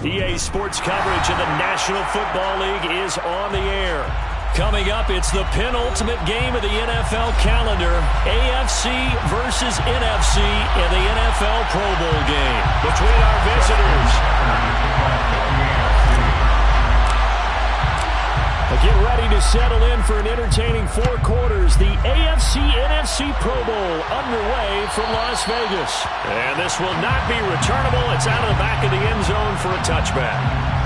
EA Sports coverage of the National Football League is on the air. Coming up, it's the penultimate game of the NFL calendar, AFC versus NFC in the NFL Pro Bowl game between our visitors. Get ready to settle in for an entertaining 4 quarters. The AFC-NFC Pro Bowl underway from Las Vegas. And this will not be returnable. It's out of the back of the end zone for a touchback.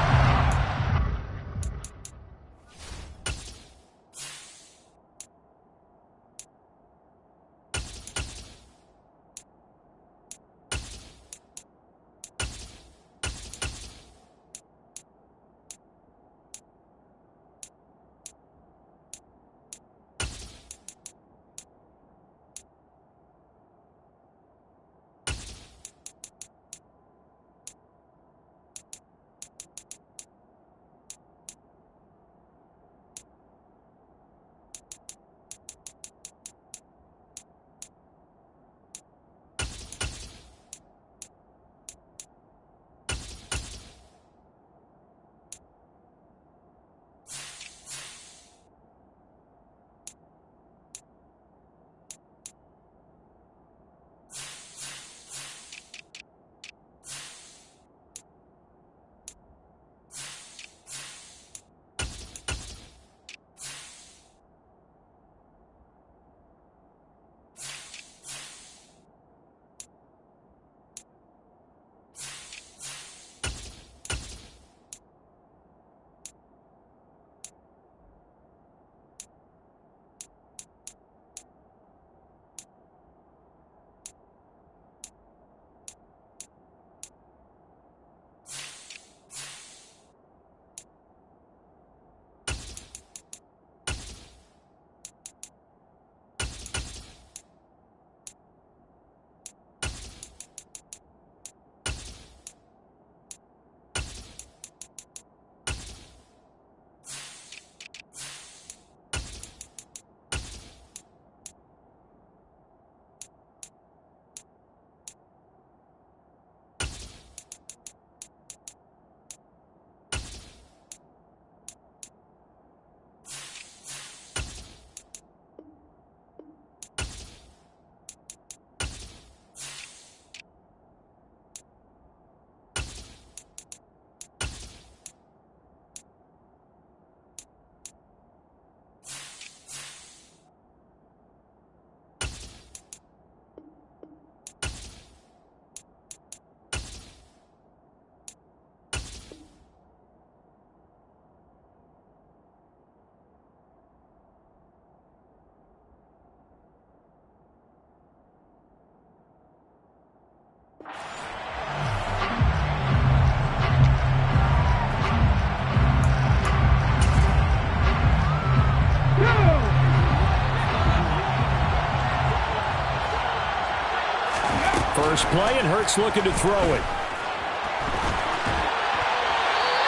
First play, and Hurts looking to throw it.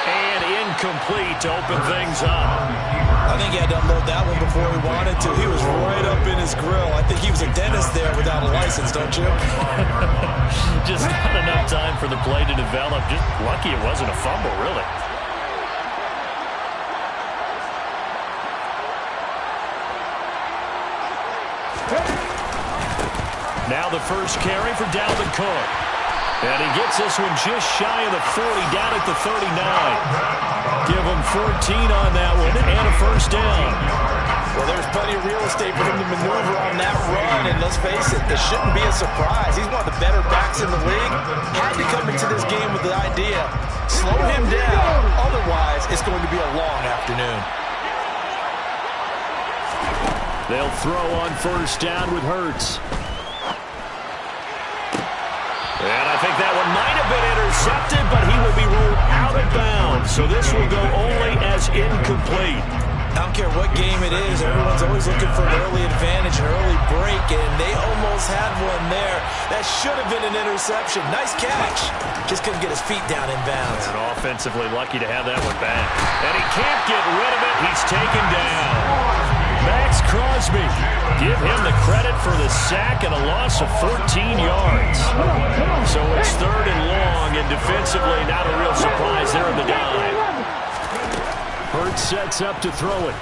And incomplete to open things up. I think he had to unload that one before he wanted to. He was right up in his grill. I think he was a dentist there without a license, don't you? Just not enough time for the play to develop. Just lucky it wasn't a fumble, really. Now the first carry for Dalvin Cook. And he gets this one just shy of the 40, down at the 39. Give him 14 on that one and a first down. Well, there's plenty of real estate for him to maneuver on that run. And let's face it, this shouldn't be a surprise. He's one of the better backs in the league. Had to come into this game with the idea, slow him down. Otherwise, it's going to be a long afternoon. They'll throw on first down with Hurts. And I think that one might have been intercepted, but he will be ruled out of bounds. So this will go only as incomplete. I don't care what game it is. Everyone's always looking for an early advantage, an early break, and they almost had one there. That should have been an interception. Nice catch. Just couldn't get his feet down in bounds. And offensively lucky to have that one back. And he can't get rid of it. He's taken down. Max Crosby. Give him the credit for the sack and a loss of 14 yards. So it's 3rd and long, and defensively not a real surprise there in the dive. Hurts sets up to throw it.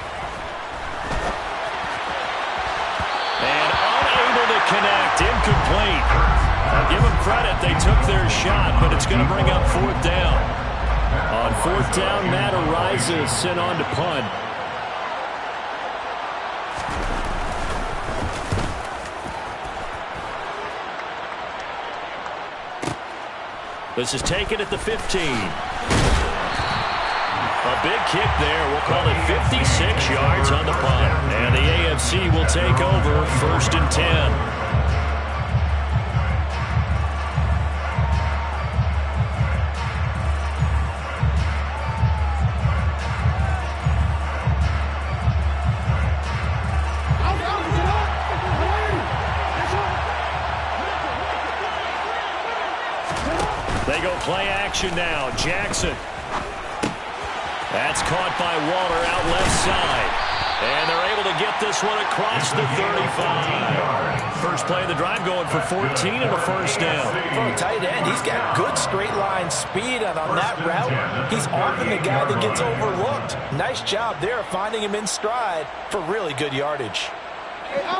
And unable to connect, incomplete. I'll give them credit, they took their shot, but it's going to bring up 4th down. On 4th down, Matt Araiza is sent on to punt. This is taken at the 15. A big kick there. We'll call it 56 yards on the punt. And the AFC will take over 1st and 10. They go play action now. Jackson. That's caught by Waller out left side. And they're able to get this one across the 35. First play of the drive going for 14 and a 1st down. For a tight end, he's got good straight line speed, and on that route, he's often the guy that gets overlooked. Nice job there finding him in stride for really good yardage.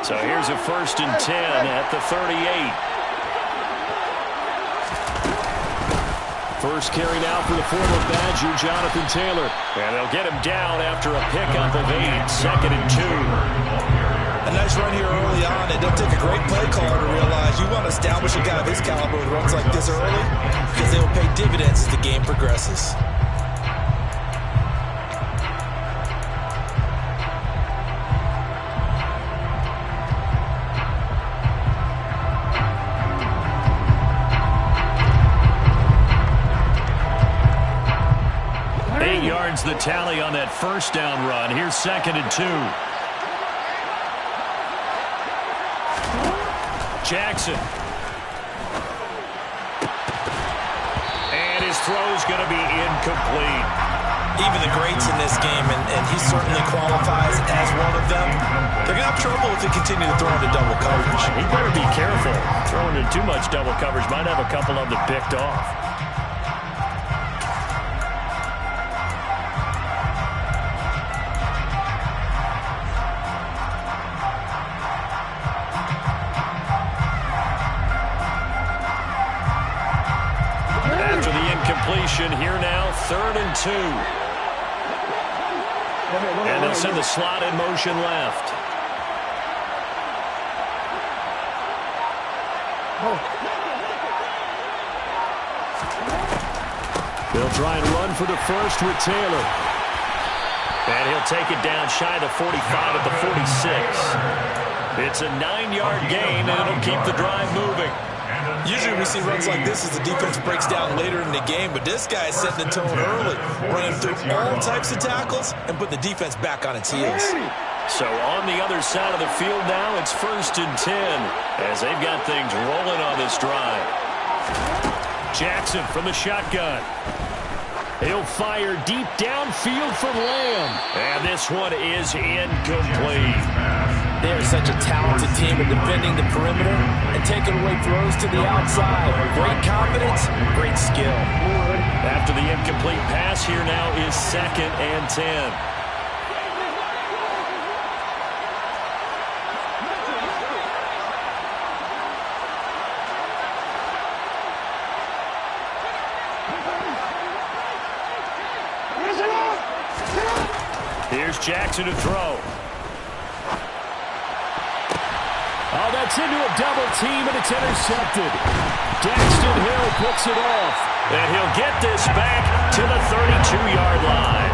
So here's a 1st and 10 at the 38. First carry now for the former Badger, Jonathan Taylor. And they'll get him down after a pickup of 8, 2nd and 2. A nice run here early on. It doesn't take a great play caller to realize you want to establish a guy of his caliber with runs like this early because they will pay dividends as the game progresses. The tally on that 1st down run. Here's 2nd and 2. Jackson. And his throw's going to be incomplete. Even the greats in this game, and he certainly qualifies as one of them, they're going to have trouble if they continue to throw into double coverage. He better be careful. Throwing into too much double coverage might have a couple of them picked off. Here now, 3rd and 2. And they'll send the slot in motion left. They'll try and run for the 1st with Taylor. And he'll take it down shy of the 45 at the 46. It's a 9-yard gain, and it'll keep the drive moving. Usually we see runs like this as the defense breaks down later in the game, but this guy is setting the tone early, running through all types of tackles and put the defense back on its heels. So on the other side of the field now, it's 1st and 10 as they've got things rolling on this drive. Jackson from the shotgun. He'll fire deep downfield from Lamb. And this one is incomplete. They're such a talented team at defending the perimeter and taking away throws to the outside. Great confidence, great skill. After the incomplete pass, here now is 2nd and 10. Here's Jackson to throw. Oh, that's into a double team, and it's intercepted. Daxton Hill picks it off. And he'll get this back to the 32-yard line.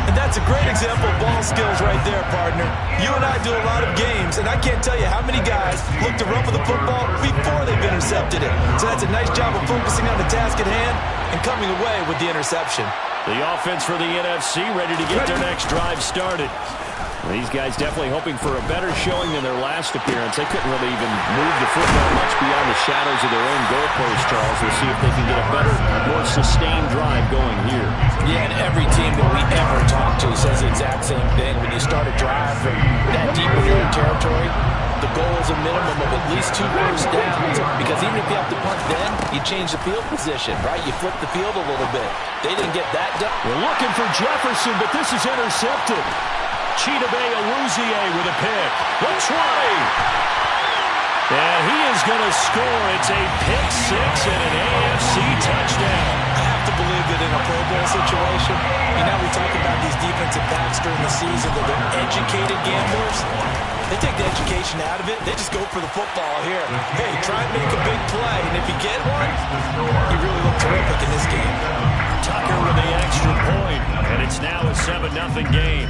And that's a great example of ball skills right there, partner. You and I do a lot of games, and I can't tell you how many guys look to run for the football before they've intercepted it. So that's a nice job of focusing on the task at hand and coming away with the interception. The offense for the NFC ready to get their next drive started. These guys definitely hoping for a better showing than their last appearance. They couldn't really even move the football much beyond the shadows of their own goalpost, Charles. We'll see if they can get a better, more sustained drive going here. Yeah, and every team that we ever talk to says the exact same thing. When you start a drive from that deep in your own territory, the goal is a minimum of at least 2 first downs. Because even if you have to punt then, you change the field position, right? You flip the field a little bit. They didn't get that done. We're looking for Jefferson, but this is intercepted. Chidobe Awuzie with a pick. The 20. And he is going to score. It's a pick 6 and an AFC touchdown. I have to believe that in a Pro Bowl situation, we talk about these defensive backs during the season that they're educated gamblers. They take the education out of it. They just go for the football here. Hey, try and make a big play, and if you get one, you really look terrific in this game. Tucker with the extra point, and it's now a 7-0 game.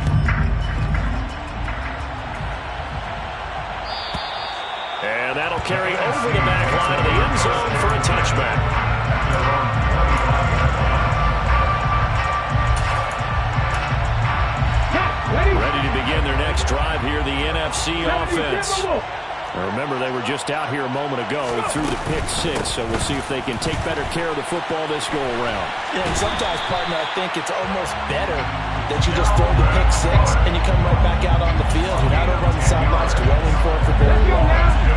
And that'll carry over the back line of the end zone for a touchback. Ready to begin their next drive here, the NFC offense. Remember, they were just out here a moment ago through the pick 6, so we'll see if they can take better care of the football this go-around. Yeah, and sometimes, partner, I think it's almost better that you just throw the pick 6 and you come right back out on the field. You're not over on the sidelines dwelling for very long.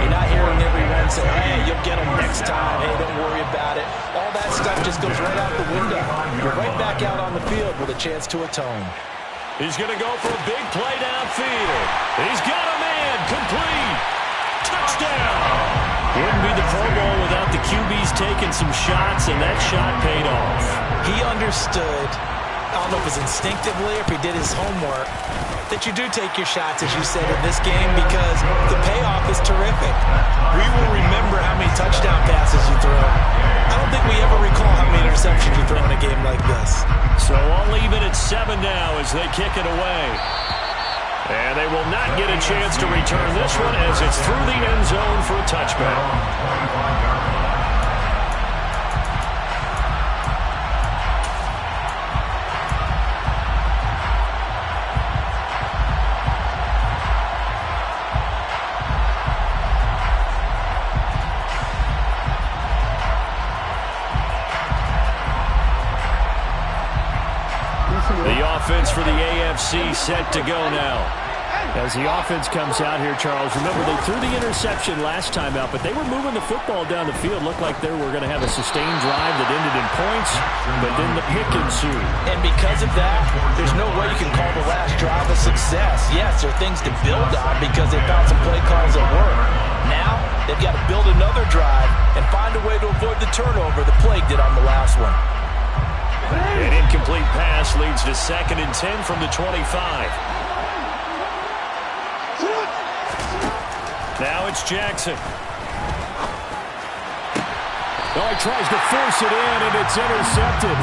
You're not hearing everyone say, hey, you'll get them next time. Hey, don't worry about it. All that stuff just goes right out the window. You're right back out on the field with a chance to atone. He's going to go for a big play downfield. He's got a man complete. Touchdown! Wouldn't be the Pro Bowl without the QBs taking some shots, and that shot paid off. He understood, I don't know if it was instinctively or if he did his homework, that you do take your shots, as you said, in this game because the payoff is terrific. We will remember how many touchdown passes you throw. I don't think we ever recall how many interceptions you throw in a game like this. So all even at 7 now as they kick it away. And they will not get a chance to return this one as it's through the end zone for a touchback. The offense for the AFC set to go now. As the offense comes out here, Charles, remember they threw the interception last time out, but they were moving the football down the field. Looked like they were going to have a sustained drive that ended in points, but then the pick ensued. And because of that, there's no way you can call the last drive a success. Yes, there are things to build on because they found some play calls that work. Now, they've got to build another drive and find a way to avoid the turnover the Plague did on the last one. An incomplete pass leads to 2nd and 10 from the 25. Now it's Jackson. Oh, he tries to force it in, and it's intercepted.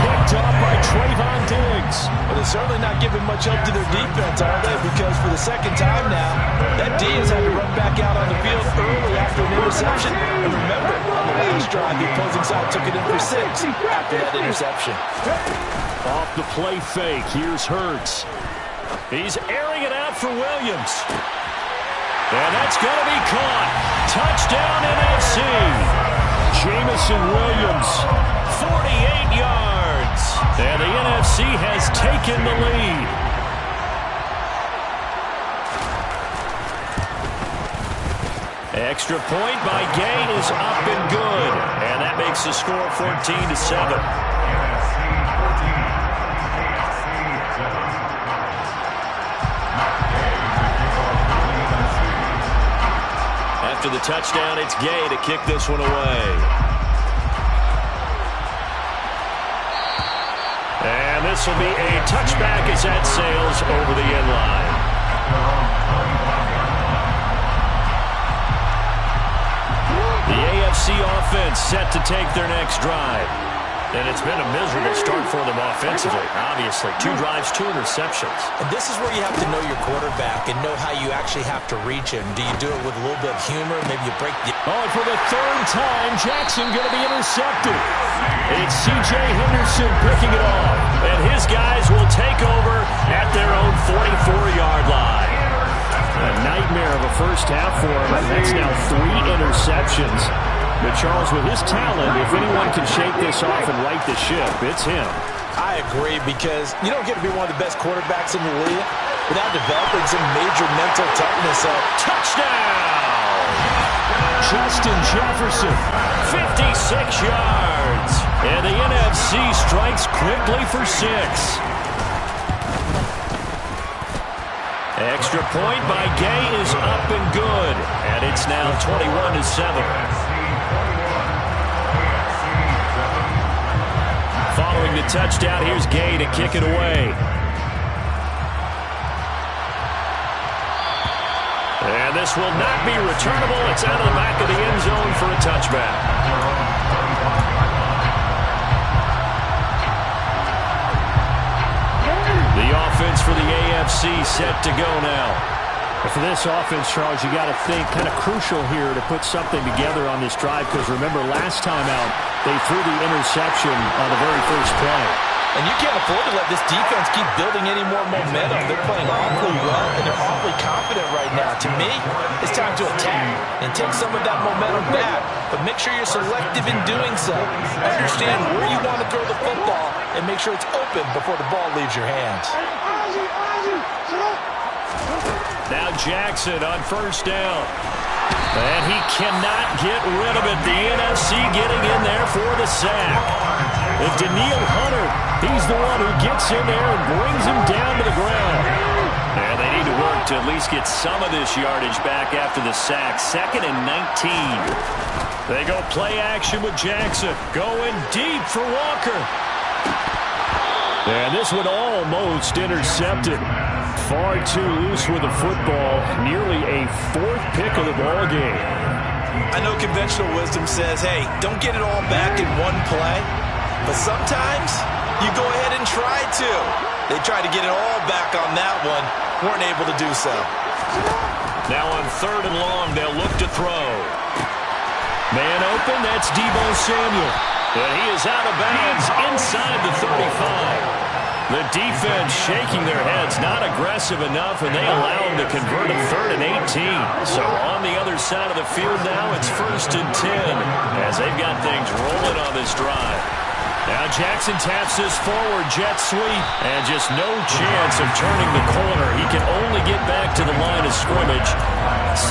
Picked up by Trayvon Diggs. But they're certainly not giving much help to their defense, are they? Because for the second time now, that D has had to run back out on the field early after an interception. And remember, on the last drive, the opposing side took it in for 6 after that interception. Off the play fake, here's Hurts. He's airing it out for Williams. And that's going to be caught. Touchdown NFC. Jamison Williams, 48 yards. And the NFC has taken the lead. Extra point by Gay is up and good. And that makes the score 14-7. After the touchdown, it's Gay to kick this one away. And this will be a touchback as that sails over the end line. The AFC offense set to take their next drive. And it's been a miserable start for them offensively, obviously. 2 drives, 2 interceptions. And this is where you have to know your quarterback and know how you actually have to reach him. Do you do it with a little bit of humor? Maybe you break the... Oh, and for the 3rd time, Jackson going to be intercepted. It's C.J. Henderson picking it off. And his guys will take over at their own 44-yard first half for him. That's now 3 interceptions. But Charles, with his talent, if anyone can shake this off and right the ship, it's him. I agree, because you don't get to be one of the best quarterbacks in the league without developing some major mental toughness. Touchdown! Justin Jefferson, 56 yards. And the NFC strikes quickly for 6. Extra point by Gay is up and good. And it's now 21-7. Following the touchdown, here's Gay to kick it away. And this will not be returnable. It's out of the back of the end zone for a touchback. The offense for the AFC set to go now. For this offense, Charles, you got to think kind of crucial here to put something together on this drive, because remember, last time out, they threw the interception on the very first play. And you can't afford to let this defense keep building any more momentum. They're playing awfully well, and they're awfully confident right now. To me, it's time to attack and take some of that momentum back. But make sure you're selective in doing so. Understand where you want to throw the football and make sure it's open before the ball leaves your hands. Now Jackson on first down. And he cannot get rid of it. The NFC getting in there for the sack. And Daniil Hunter, he's the one who gets in there and brings him down to the ground. And they need to work to at least get some of this yardage back after the sack. 2nd and 19. They go play action with Jackson. Going deep for Walker. And this one almost intercepted. Far too loose with the football. Nearly a 4th pick of the ball game. I know conventional wisdom says, hey, don't get it all back in one play. But sometimes you go ahead and try to. They tried to get it all back on that one. Weren't able to do so. Now on 3rd and long, they'll look to throw. Man open, that's Deebo Samuel. And he is out of bounds inside the 35. The defense shaking their heads, not aggressive enough, and they allow him to convert a 3rd and 18. So on the other side of the field now, it's 1st and 10 as they've got things rolling on this drive. Now Jackson taps this forward jet sweep, and just no chance of turning the corner. He can only get back to the line of scrimmage.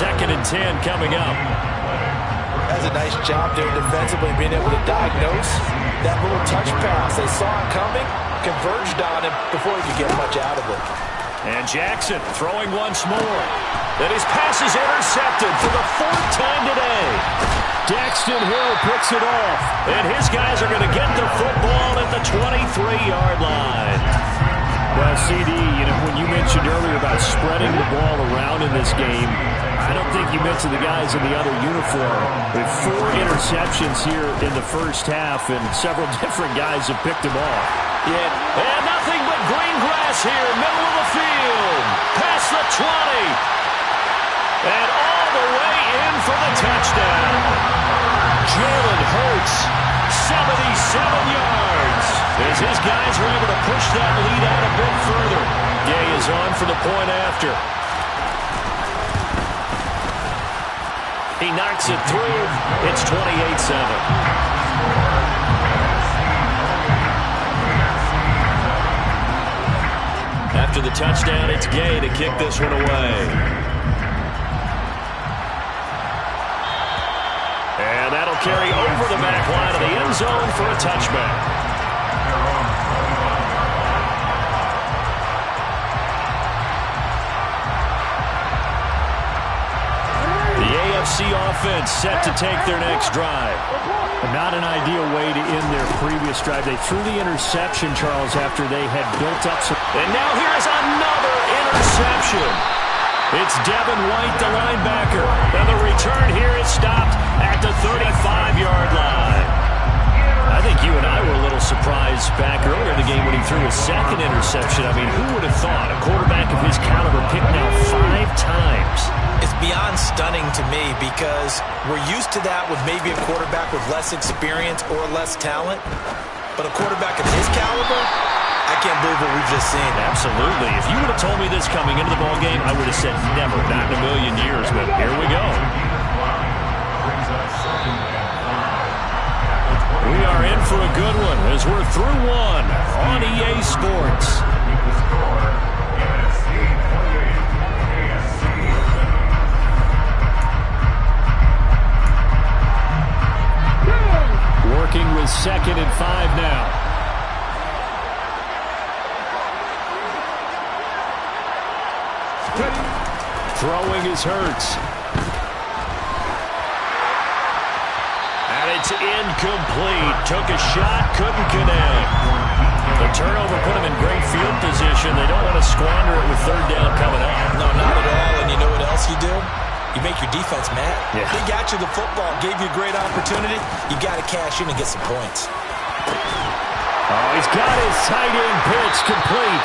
2nd and 10 coming up. That's a nice job there defensively, being able to diagnose that little touch pass. They saw it coming, converged on him before he could get much out of it. And Jackson throwing once more. Then his pass is intercepted for the 4th time today. Daxton Hill picks it off. And his guys are going to get the football at the 23-yard line. Well, CD, when you mentioned earlier about spreading the ball around in this game, I don't think you mentioned the guys in the other uniform. With 4 interceptions here in the first half, and several different guys have picked them off. Yeah. And nothing but green grass here, middle of the field. Past the 20. And all the way in for the touchdown. Jalen Hurts, 77 yards. As his guys are able to push that lead out a bit further. Gay is on for the point after. He knocks it through. It's 28-7. After the touchdown, it's Gay to kick this one away. And that'll carry over the back line of the end zone for a touchback. The AFC offense set to take their next drive. Not an ideal way to end their previous drive. They threw the interception, Charles, after they had built up some... And now here's another interception. It's Devin White, the linebacker. And the return here is stopped at the 35-yard line. I think you and I were a little surprised back earlier in the game when he threw his 2nd interception. I mean, who would have thought a quarterback of his caliber picked now 5 times? It's beyond stunning to me, because we're used to that with maybe a quarterback with less experience or less talent. But a quarterback of his caliber, I I can't believe what we've just seen. Absolutely. If you would have told me this coming into the ball game, I would have said never, not in a million years, but here we go. We are in for a good one as we're through one on EA Sports. Working with 2nd and 5 now. Throwing is Hurts. And it's incomplete. Took a shot, couldn't connect. The turnover put him in great field position. They don't want to squander it with 3rd down coming up. No, not at all. And you know what else you do? You make your defense mad. Yeah. They got you the football, gave you a great opportunity. You got to cash in and get some points. Oh, he's got his tight end pitch complete.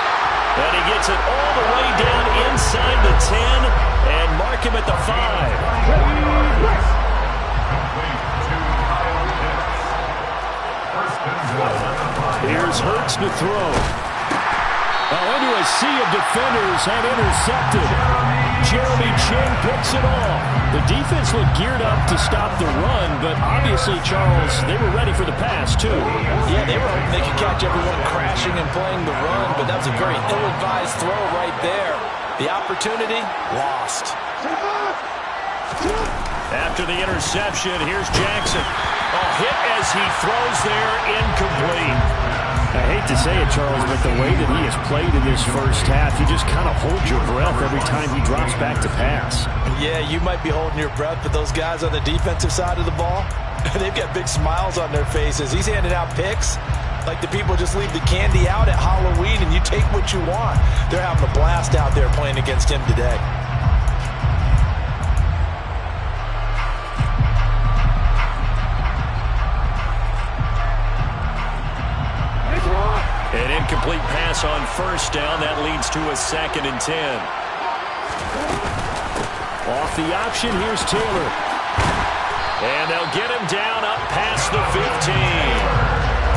And he gets it all the way down inside the 10 and mark him at the 5. Here's Hurts to throw. Oh, into a sea of defenders and intercepted. Jeremy Chin picks it off. The defense looked geared up to stop the run, but obviously, Charles, they were ready for the pass, too. Yeah, they were hoping they could catch everyone crashing and playing the run, but that was a very ill-advised throw right there. The opportunity, lost. After the interception, here's Jackson. Oh, hit as he throws there, incomplete. I hate to say it, Charles, but the way that he has played in this first half, you just kind of hold your breath every time he drops back to pass. Yeah, you might be holding your breath, but those guys on the defensive side of the ball, they've got big smiles on their faces. He's handing out picks like the people just leave the candy out at Halloween and you take what you want. They're having a blast out there playing against him today. An incomplete pass on 1st down. That leads to a 2nd and 10. Off the option, here's Taylor. And they'll get him down up past the 15.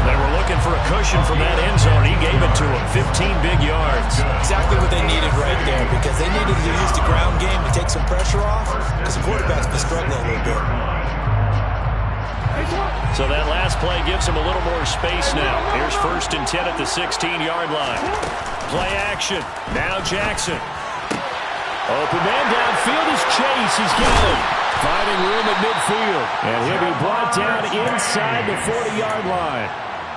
They were looking for a cushion from that end zone. He gave it to him, 15 big yards. Exactly what they needed right there because they needed to use the ground game to take some pressure off because the quarterback's been struggling a little bit. So that last play gives him a little more space now. Here's 1st and 10 at the 16-yard line. Play action. Now Jackson. Open man downfield is Chase. He's got it. Finding room at midfield. And he'll be brought down inside the 40-yard line.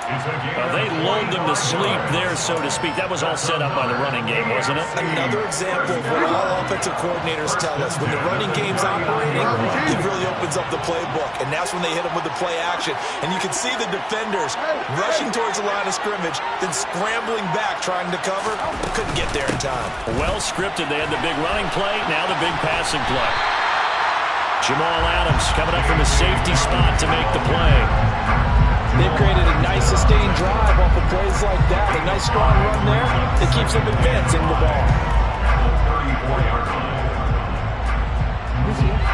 They lulled him to sleep there, so to speak. That was all set up by the running game, wasn't it? Another example of what all offensive coordinators tell us. When the running game's operating, it really opens up the playbook. And that's when they hit him with the play action. And you can see the defenders rushing towards the line of scrimmage, then scrambling back, trying to cover. Couldn't get there in time. Well scripted. They had the big running play, now the big passing play. Jamal Adams coming up from a safety spot to make the play. They've created a nice sustained drive off of plays like that. A nice strong run there that keeps them advancing the ball.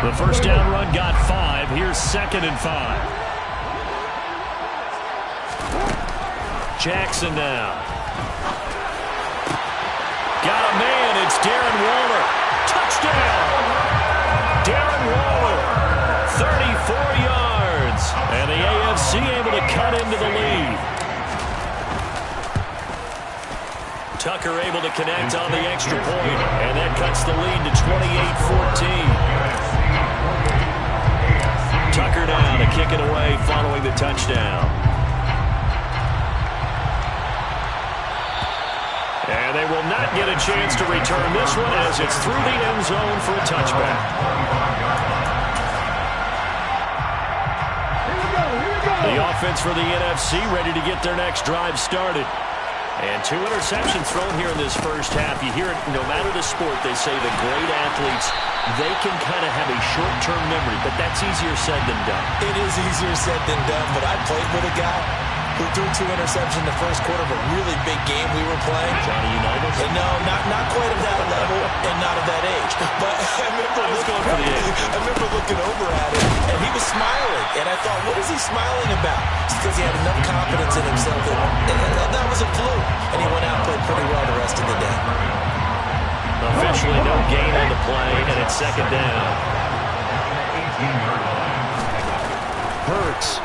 The 1st down run got 5. Here's 2nd and 5. Jackson now. Got a man. It's Darren Waller. Touchdown. Darren Waller. 34 yards. And the AFC able to cut into the lead. Tucker able to connect on the extra point, and that cuts the lead to 28-14. Tucker now to kick it away following the touchdown. And they will not get a chance to return this one as it's through the end zone for a touchback. The offense for the NFC ready to get their next drive started. And 2 interceptions thrown here in this first half. You hear it, no matter the sport, they say the great athletes, they can kind of have a short-term memory, but that's easier said than done. It is easier said than done, but I played with a guy who threw 2 interceptions in the first quarter of a really big game we were playing. Johnny Unitas? No, not quite at that level and not at that age. But I remember looking over at him, and he was smiling. And I thought, what is he smiling about? It's because he had enough confidence in himself. That was a fluke. And he went out and played pretty well the rest of the day. Officially no gain on the play, and it's second down. Hurts.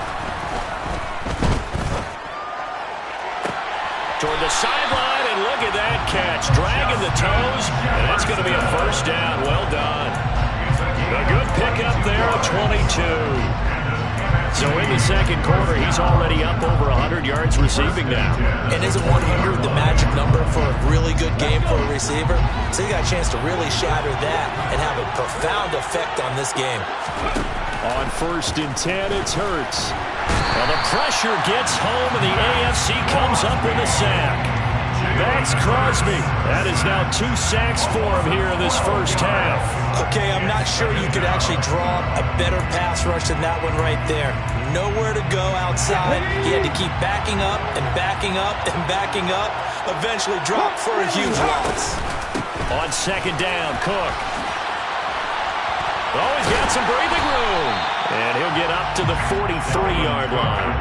Toward the sideline, and look at that catch. Dragging the toes, and that's going to be a first down. Well done. A good pickup there at 22. So in the second quarter, he's already up over 100 yards receiving now. And isn't 100 the magic number for a really good game for a receiver? So you got a chance to really shatter that and have a profound effect on this game. On 1st and 10, it's Hurts. Well, the pressure gets home, and the AFC comes up with a sack. That's Crosby. That is now 2 sacks for him here in this first half. Okay, I'm not sure you could actually draw a better pass rush than that one right there. Nowhere to go outside. He had to keep backing up and backing up and backing up. Eventually dropped for a huge loss. On second down, Cook. Oh, he's got some breathing room. And he'll get up to the 43-yard line.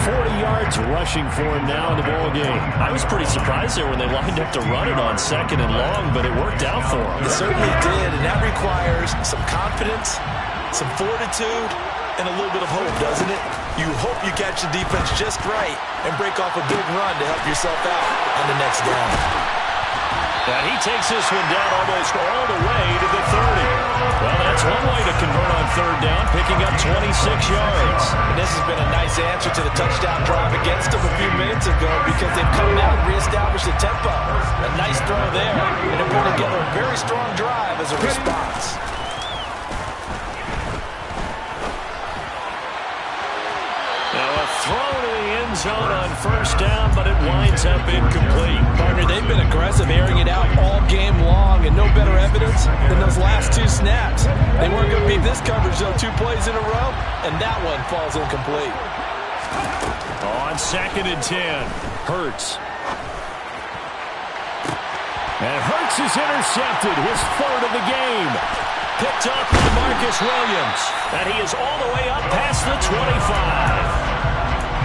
40 yards rushing for him now in the ball game. I was pretty surprised there when they lined up to run it on 2nd and long, but it worked out for him. It certainly did, and that requires some confidence, some fortitude, and a little bit of hope, doesn't it? You hope you catch the defense just right and break off a big run to help yourself out on the next down. And he takes this one down almost all the way to the 30. Well, that's one way to convert on 3rd down, picking up 26 yards. And this has been a nice answer to the touchdown drive against them a few minutes ago because they've come out and reestablished the tempo. A nice throw there, and they're putting together a very strong drive as a response. Now a throw to the end zone on 1st down, but it winds up incomplete. Partner, they've been aggressive, airing it out all game long, and no better evidence than those last 2 snaps. They weren't going to beat this coverage, though, 2 plays in a row, and that one falls incomplete. On 2nd and 10, Hurts. And Hurts is intercepted, his 3rd of the game. Picked up by Marcus Williams, and he is all the way up past the 25.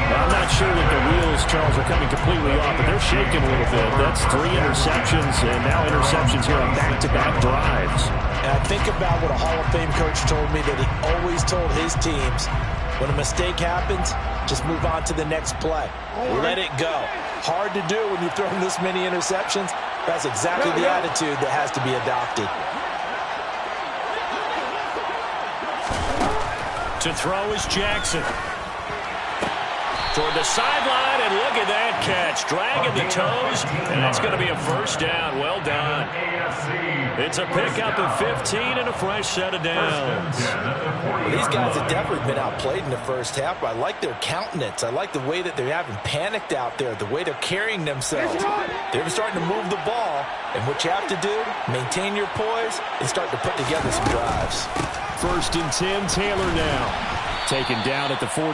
I'm not sure that the wheels, Charles, are coming completely off, but they're shaking a little bit. That's 3 interceptions, and now interceptions here on back-to-back drives. And I think about what a Hall of Fame coach told me that he always told his teams, when a mistake happens, just move on to the next play. Let it go. Hard to do when you've thrown this many interceptions. That's exactly the attitude that has to be adopted. To throw is Jackson. Toward the sideline, and look at that catch. Dragging the toes, and that's going to be a first down. Well done. It's a pickup of 15 and a fresh set of downs. Well, these guys have definitely been outplayed in the first half, but I like their countenance. I like the way that they haven't panicked out there, the way they're carrying themselves. They're starting to move the ball, and what you have to do, maintain your poise and start to put together some drives. 1st and 10, Taylor now. Taken down at the 42.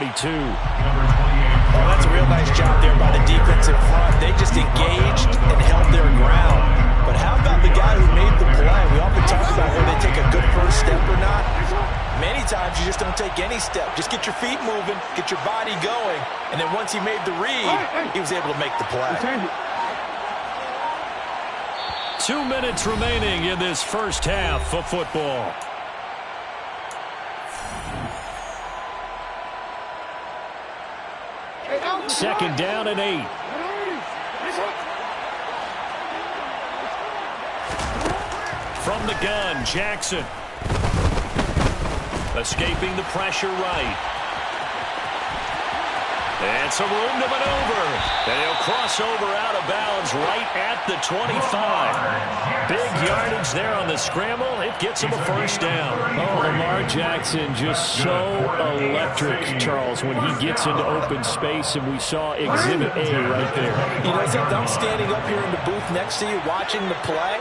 Oh, that's a real nice job there by the defensive front. They just engaged and held their ground. But how about the guy who made the play? We often talk about whether they take a good first step or not. Many times you just don't take any step. Just get your feet moving, get your body going, and then once he made the read, he was able to make the play. 2 minutes remaining in this first half of football. Second down and 8. From the gun, Jackson. Escaping the pressure right. And some room to maneuver. And he'll cross over out of bounds right at the 25. Big yardage there on the scramble. It gets him a first down. Oh, Lamar Jackson just so electric, Charles, when he gets into open space, and we saw Exhibit A right there. You know something? I'm standing up here in the booth next to you watching the play.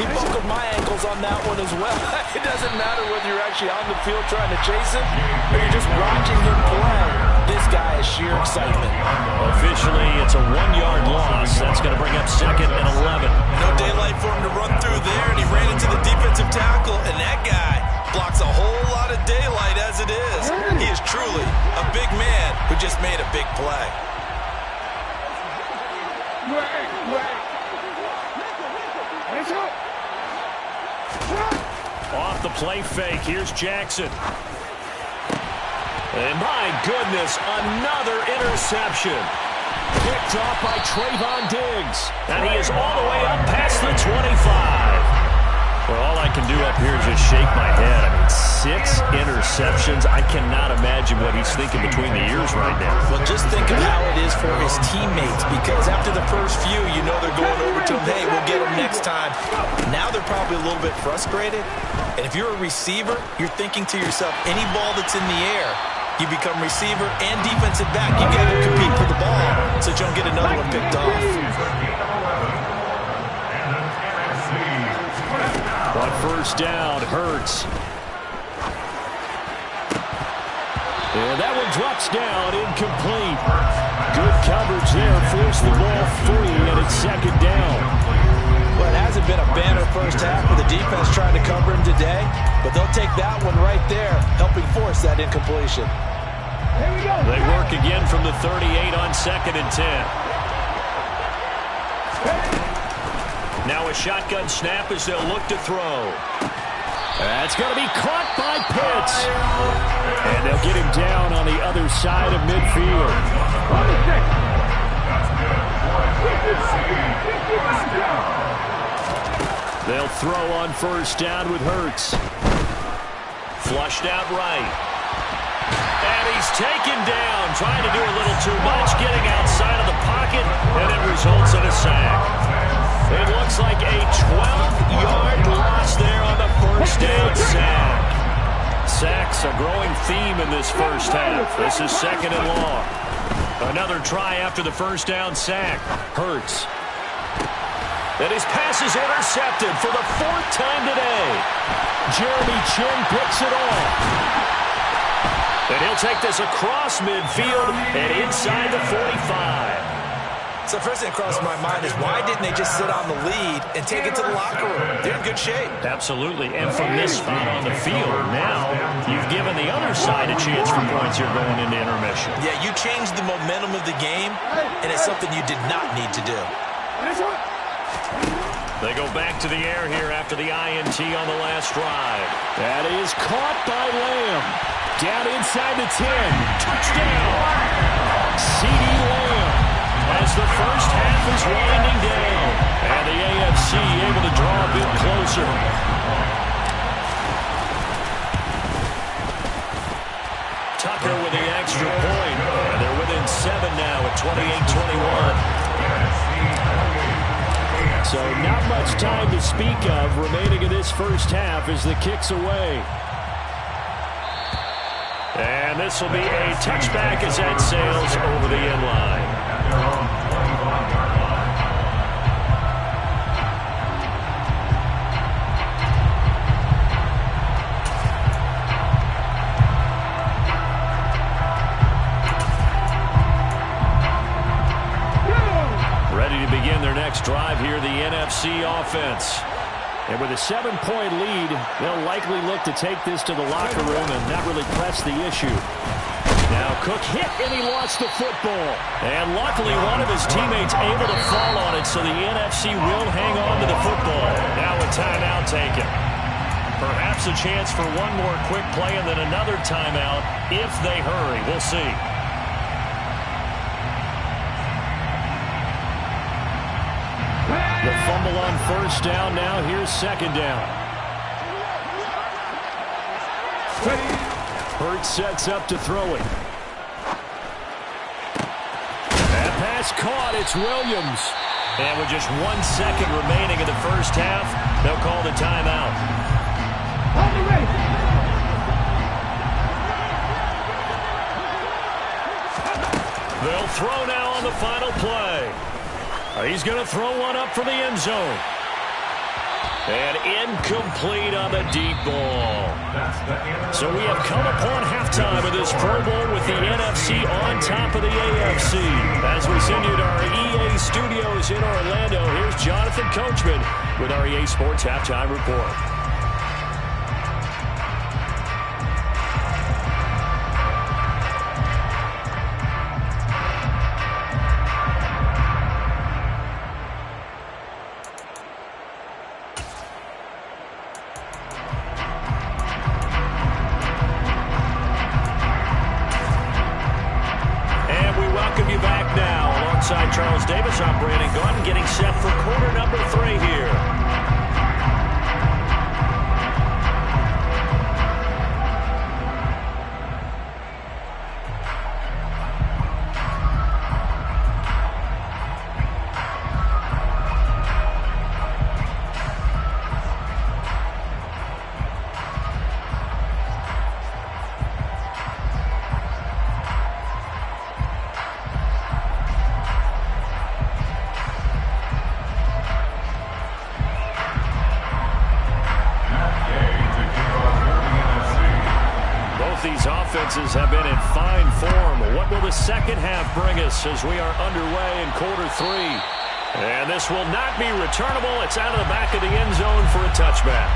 He buckled my ankles on that one as well. It doesn't matter whether you're actually on the field trying to chase him or you're just watching him play. This guy is sheer excitement. Officially, it's a 1-yard loss. That's going to bring up 2nd and 11. gets a whole lot of daylight as it is. He is truly a big man who just made a big play. Off the play fake, here's Jackson. And my goodness, another interception. Picked off by Trayvon Diggs. And he is all the way up past the 25. Well, all I can do up here is just shake my head. I mean, 6 interceptions. I cannot imagine what he's thinking between the ears right now. Well, just think of how it is for his teammates, because after the first few, you know they're going over to him, hey, we'll get him next time. Now they're probably a little bit frustrated. And if you're a receiver, you're thinking to yourself, any ball that's in the air, you become receiver and defensive back. You got to compete for the ball so you don't get another one picked off. On first down, Hurts. And that one drops down, incomplete. Good coverage there, forced the ball free, and it's second down. Well, it hasn't been a banner first half with the defense trying to cover him today, but they'll take that one right there, helping force that incompletion. They work again from the 38 on 2nd and 10. Now a shotgun snap as they'll look to throw. That's going to be caught by Pitts. And they'll get him down on the other side of midfield. They'll throw on first down with Hurts. Flushed out right. And he's taken down, trying to do a little too much, getting outside of the pocket, and it results in a sack. It looks like a 12-yard loss there on the first down sack. Sacks a growing theme in this first half. This is 2nd and long. Another try after the first down sack. Hurts. And his pass is intercepted for the 4th time today. Jeremy Chin picks it off. And he'll take this across midfield and inside the 45. So first thing that crossed my mind is, why didn't they just sit on the lead and take it to the locker room? They're in good shape. Absolutely. And from this spot on the field, now you've given the other side a chance for points here going into intermission. Yeah, you changed the momentum of the game, and it's something you did not need to do. They go back to the air here after the INT on the last drive. That is caught by Lamb. Down inside the 10. Touchdown. C.D. Lamb. As the first half is winding down. And the AFC able to draw a bit closer. Tucker with the extra point. And they're within 7 now at 28-21. So not much time to speak of remaining in this first half as the kick's away. And this will be a touchback as that sails over the end line. Ready to begin their next drive here, the NFC offense. And with a 7-point lead, they'll likely look to take this to the locker room and not really press the issue. Now Cook hit and he lost the football. And luckily one of his teammates able to fall on it, so the NFC will hang on to the football. Now a timeout taken. Perhaps a chance for one more quick play and then another timeout if they hurry. We'll see. The fumble on first down. Now here's second down. Hurts sets up to throw it. That pass caught. It's Williams. And with just 1 second remaining in the first half, they'll call the timeout. They'll throw now on the final play. He's going to throw one up for the end zone. And incomplete on the deep ball. So we have come upon halftime of this Pro Bowl with the NFC on top of the AFC. As we send you to our EA studios in Orlando, here's Jonathan Coachman with our EA Sports Halftime Report. Alongside Charles Davis, I'm Brandon Gaudin, getting set for quarter number 3 here. These offenses have been in fine form. What will the second half bring us as we are underway in quarter 3? And this will not be returnable. It's out of the back of the end zone for a touchback.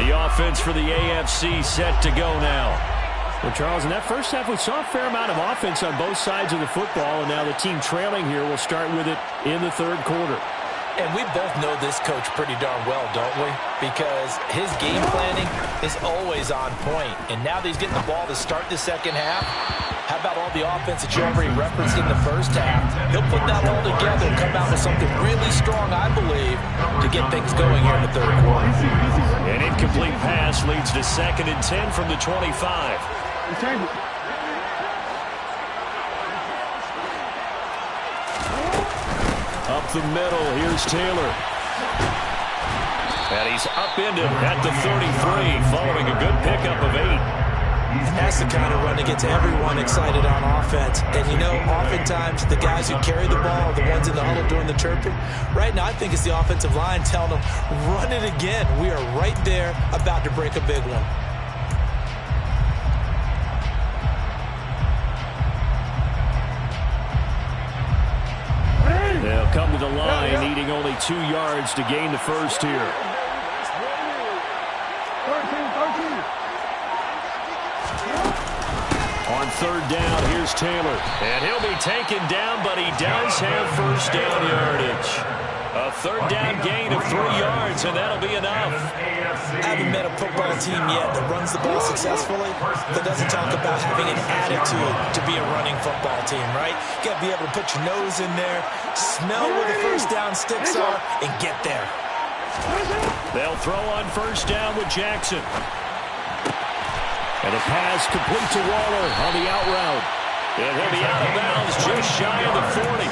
The offense for the AFC set to go now. Well, Charles, in that first half, we saw a fair amount of offense on both sides of the football, and now the team trailing here will start with it in the third quarter. And we both know this coach pretty darn well, don't we? Because his game planning is always on point. And now that he's getting the ball to start the second half, how about all the offense that you already referenced in the first half? He'll put that all together and come out with something really strong, I believe, to get things going here in the third quarter. An incomplete pass leads to 2nd and 10 from the 25. Up the middle, here's Taylor. And he's upended at the 33, following a good pickup of 8. And that's the kind of run that gets everyone excited on offense. And, you know, oftentimes the guys who carry the ball are the ones in the huddle doing the chirping. Right now, I think it's the offensive line telling them, run it again. We are right there about to break a big one. They'll come to the line, needing only 2 yards to gain the first here. On third down, here's Taylor. And he'll be taken down, but he does have first down yardage. A third down gain of 3 yards, and that'll be enough. I haven't met a football team yet that runs the ball successfully that doesn't talk about having an attitude to be a running football team, right? You got to be able to put your nose in there, smell where the first down sticks are, and get there. They'll throw on first down with Jackson. And a pass complete to Waller on the out route. And he'll be out of bounds just shy of the 40.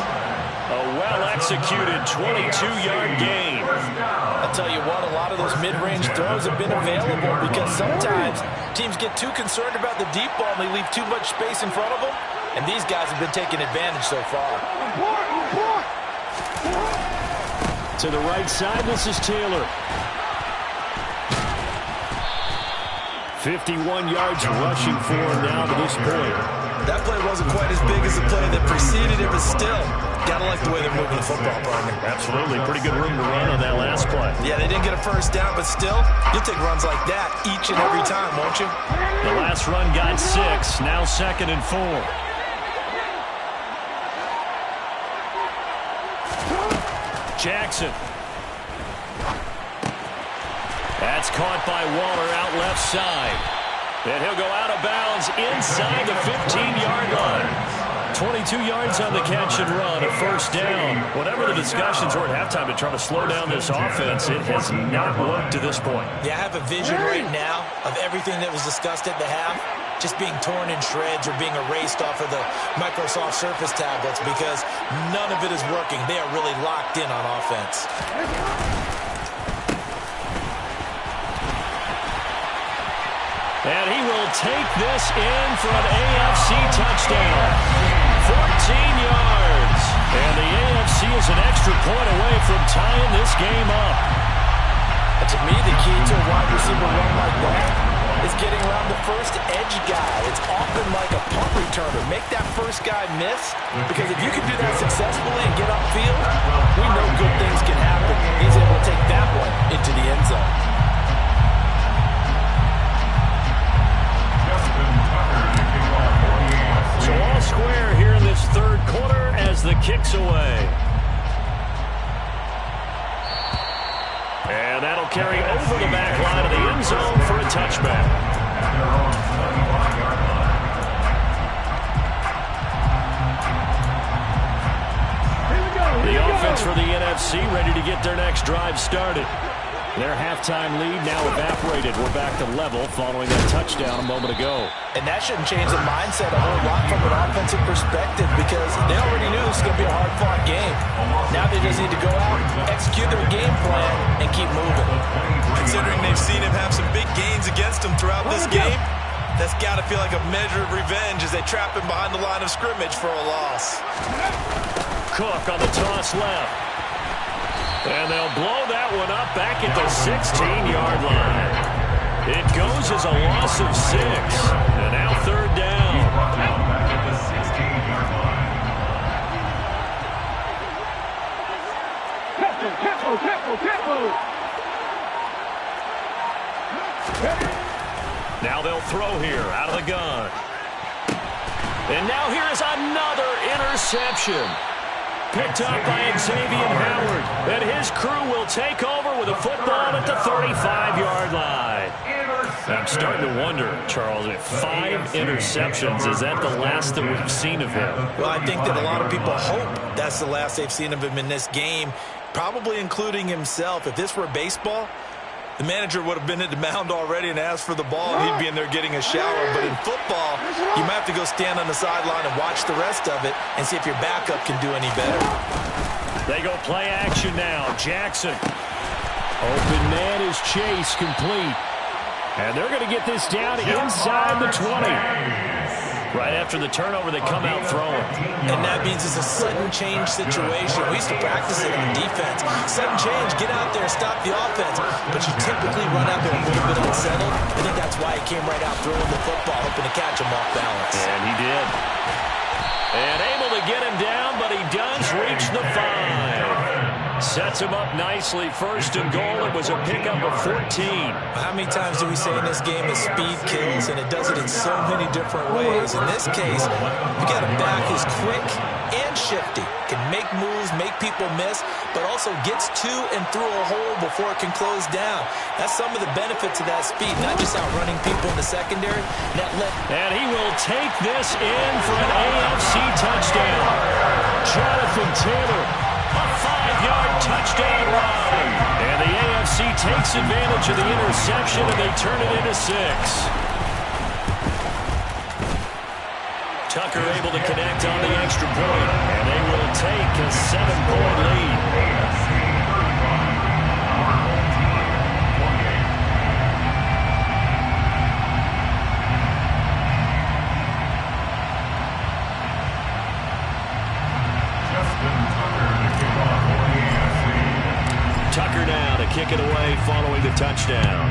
A well-executed 22-yard gain. I'll tell you what, a lot of those mid-range throws have been available because sometimes teams get too concerned about the deep ball and they leave too much space in front of them. And these guys have been taking advantage so far. To the right side, this is Taylor. 51 yards rushing for him now to this point. That play wasn't quite as big as the play that preceded it, but still, gotta like the way they're moving the football, partner. Absolutely. Pretty good room to run on that last play. Yeah, they didn't get a first down, but still, you'll take runs like that each and every time, won't you? The last run got 6, now 2nd and 4. Jackson. That's caught by Waller out left side. And he'll go out of bounds inside the 15-yard line. 22 yards on the catch and run, a first down. Whatever the discussions were at halftime to try to slow down this offense, it has not worked to this point. Yeah, I have a vision right now of everything that was discussed at the half just being torn in shreds or being erased off of the Microsoft Surface tablets because none of it is working. They are really locked in on offense. And he will take this in for an AFC touchdown. 14 yards. And the AFC is an extra point away from tying this game up. And to me, the key to a wide receiver run like that is getting around the first edge guy. It's often like a punt returner. Make that first guy miss, because if you can do that successfully and get upfield, we know good things can happen. He's able to take that one into the end zone. So all square here in this third quarter as the kick's away. they'll carry over the back line of the end zone for a touchback. The offense for the NFC ready to get their next drive started. Their halftime lead now evaporated. We're back to level following that touchdown a moment ago. And that shouldn't change the mindset a whole lot from an offensive perspective because they already knew this was going to be a hard-fought game. Now they just need to go out, execute their game plan, and keep moving. Considering they've seen him have some big gains against them throughout this game, that's got to feel like a measure of revenge as they trap him behind the line of scrimmage for a loss. Cook on the toss left. And they'll blow that one up back at the 16-yard line. It goes as a loss of 6. And now third down. Now they'll throw here out of the gun. And now here is another interception. Picked up by Xavier Howard. And his crew will take over with a football at the 35-yard line. I'm starting to wonder, Charles, if 5 interceptions, is that the last that we've seen of him? Well, I think that a lot of people hope that's the last they've seen of him in this game, probably including himself. If this were baseball, the manager would have been at the mound already and asked for the ball, and he'd be in there getting a shower. But in football, you might have to go stand on the sideline and watch the rest of it and see if your backup can do any better. They go play action now. Jackson. Open man is Chase, complete. And they're going to get this down inside the 20. Right after the turnover, they come out throwing. And that means it's a sudden change situation. We used to practice it on defense. Sudden change, get out there, stop the offense. But you typically run out there a little bit unsettled. I think that's why he came right out throwing the football, hoping to catch him off balance. And he did. And able to get him down, but he does reach the 5. Sets him up nicely. First and goal. It was a pickup of 14. How many times do we say in this game that speed kills, and it does it in so many different ways? In this case, you got a back who's quick and shifty, can make moves, make people miss, but also gets to and through a hole before it can close down. That's some of the benefits of that speed, not just outrunning people in the secondary. And he will take this in for an AFC touchdown. Jonathan Taylor. A 5-yard touchdown run. And the AFC takes advantage of the interception, and they turn it into 6. Tucker able to connect on the extra point, and they will take a 7-point lead. Tucker now to kick it away following the touchdown.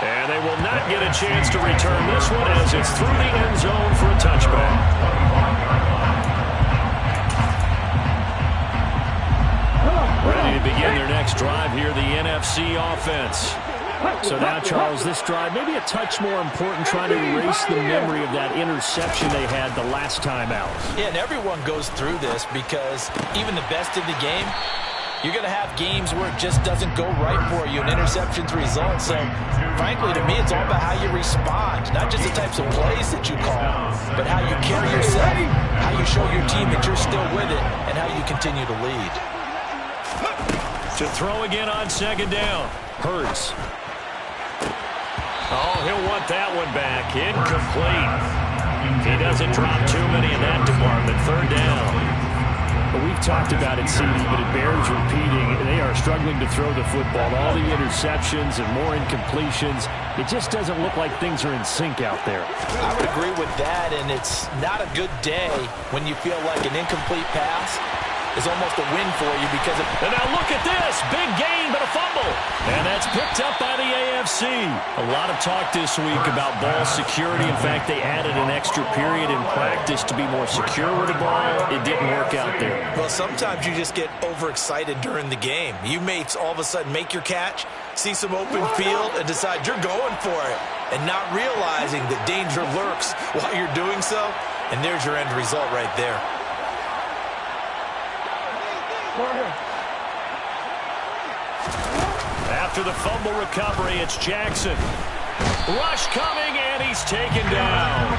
And they will not get a chance to return this one as it's through the end zone for a touchback. Ready to begin their next drive here, the NFC offense. So now, Charles, this drive maybe a touch more important, trying to erase the memory of that interception they had the last time out. Yeah, and everyone goes through this because even the best in the game, you're going to have games where it just doesn't go right for you, and interceptions result. So, frankly, to me, it's all about how you respond, not just the types of plays that you call, but how you carry yourself, how you show your team that you're still with it, and how you continue to lead. To throw again on second down. Hurts. Oh, he'll want that one back. Incomplete. He doesn't drop too many in that department. Third down. But we've talked about it, CD, but it bears repeating. They are struggling to throw the football. All the interceptions and more incompletions. It just doesn't look like things are in sync out there. I would agree with that, and it's not a good day when you feel like an incomplete pass is almost a win for you because of... And now look at this. Big gain, but a fumble. And that's picked up by the AFC. A lot of talk this week about ball security. In fact, they added an extra period in practice to be more secure with the ball. It didn't work out there. Well, sometimes you just get overexcited during the game. You may all of a sudden make your catch, see some open field, and decide you're going for it, and not realizing that danger lurks while you're doing so. And there's your end result right there. After the fumble recovery, it's Jackson. Rush coming, and he's taken down.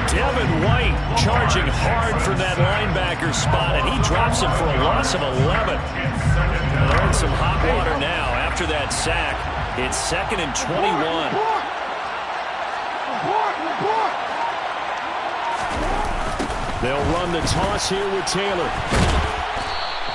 Devin White charging hard for that linebacker spot, and he drops him for a loss of 11. They're in some hot water now. After that sack, it's 2nd and 21. They'll run the toss here with Taylor.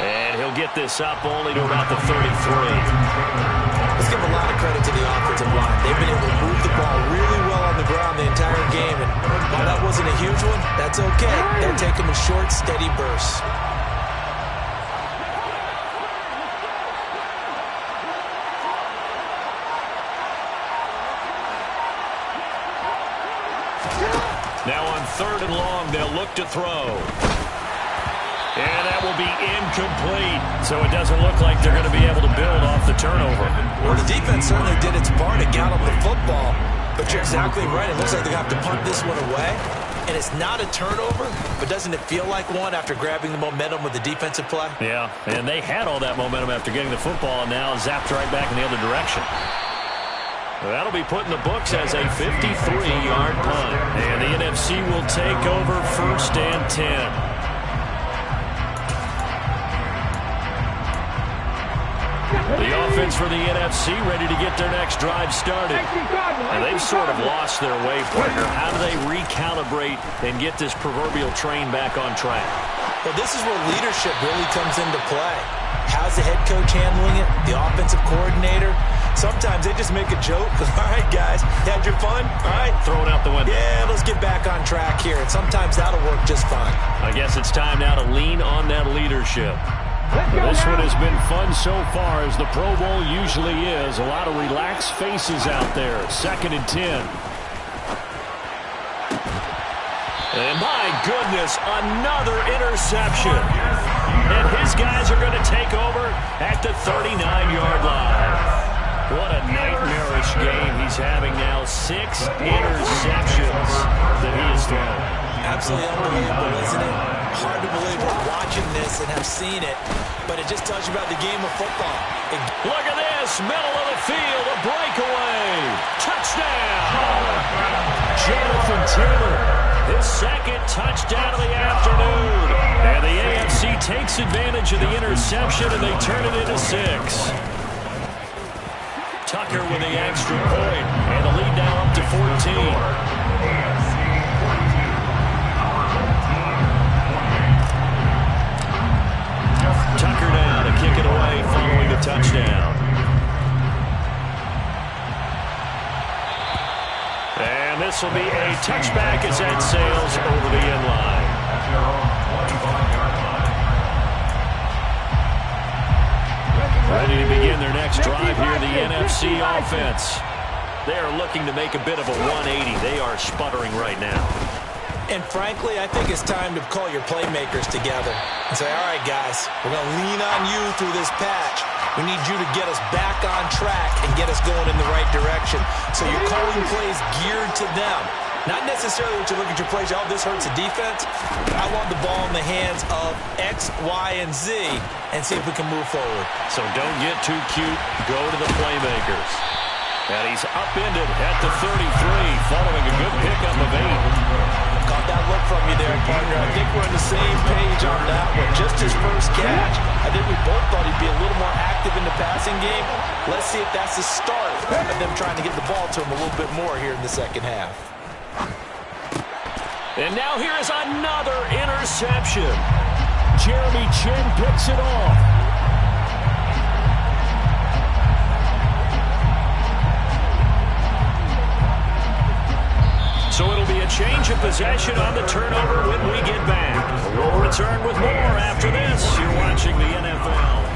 And he'll get this up only to about the 33. Let's give a lot of credit to the offensive line. They've been able to move the ball really well on the ground the entire game. And while that wasn't a huge one, that's okay. They'll take them in short, steady bursts. Now on 3rd and long, they'll look to throw. And that will be incomplete. So it doesn't look like they're going to be able to build off the turnover. Well, the defense certainly did its part to gallop the football. But you're exactly right. It looks like they're going to have to punt this one away. And it's not a turnover, but doesn't it feel like one after grabbing the momentum with the defensive play? Yeah, and they had all that momentum after getting the football and now zapped right back in the other direction. That'll be put in the books as a 53-yard punt. And the NFC will take over 1st and 10. The offense for the NFC ready to get their next drive started. And they've sort of lost their way, partner. How do they recalibrate and get this proverbial train back on track? Well, this is where leadership really comes into play. How's the head coach handling it? The offensive coordinator? Sometimes they just make a joke. All right, guys, had your fun? All right. Throw it out the window. Yeah, let's get back on track here. And sometimes that'll work just fine. I guess it's time now to lean on that leadership. This one has been fun so far, as the Pro Bowl usually is. A lot of relaxed faces out there. 2nd and 10. And my goodness, another interception. And his guys are going to take over at the 39-yard line. What a nightmarish game he's having now. 6 interceptions that he has thrown. Absolutely unbelievable, isn't it? Hard to believe we're watching this and have seen it, but it just tells you about the game of football. Look at this, middle of the field, a breakaway. Touchdown! Jonathan Taylor, his 2nd touchdown of the afternoon. And the AFC takes advantage of the interception, and they turn it into 6. Tucker with the extra point, and the lead now up to 14. Tucker now to kick it away following the touchdown. And this will be a touchback as that sails over the end line. Ready to begin their next drive here, the NFC offense. They are looking to make a bit of a 180. They are sputtering right now. And frankly, I think it's time to call your playmakers together and say, all right, guys, we're going to lean on you through this patch. We need you to get us back on track and get us going in the right direction. So you're calling plays geared to them. Not necessarily what you look at your plays, oh, this hurts the defense. I want the ball in the hands of X, Y, and Z and see if we can move forward. So don't get too cute. Go to the playmakers. And he's upended at the 33 following a good pickup of 8. Got that look from you there, partner. I think we're on the same page on that one. Just his first catch. I think we both thought he'd be a little more active in the passing game. Let's see if that's the start of them trying to get the ball to him a little bit more here in the second half. And now here is another interception. Jeremy Chin picks it off. So it'll be a change of possession on the turnover when we get back. We'll return with more after this. You're watching the NFL.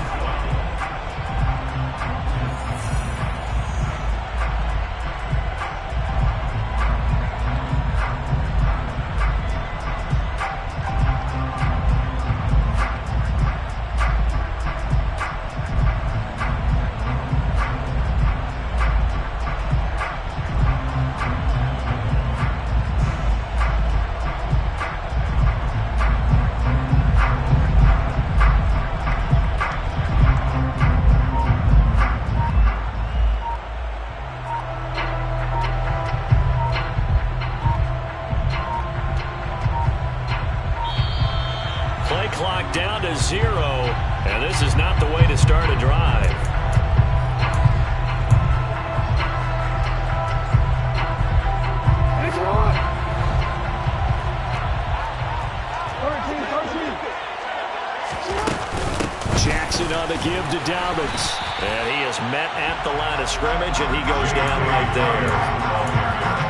met at the line of scrimmage, and he goes down right there.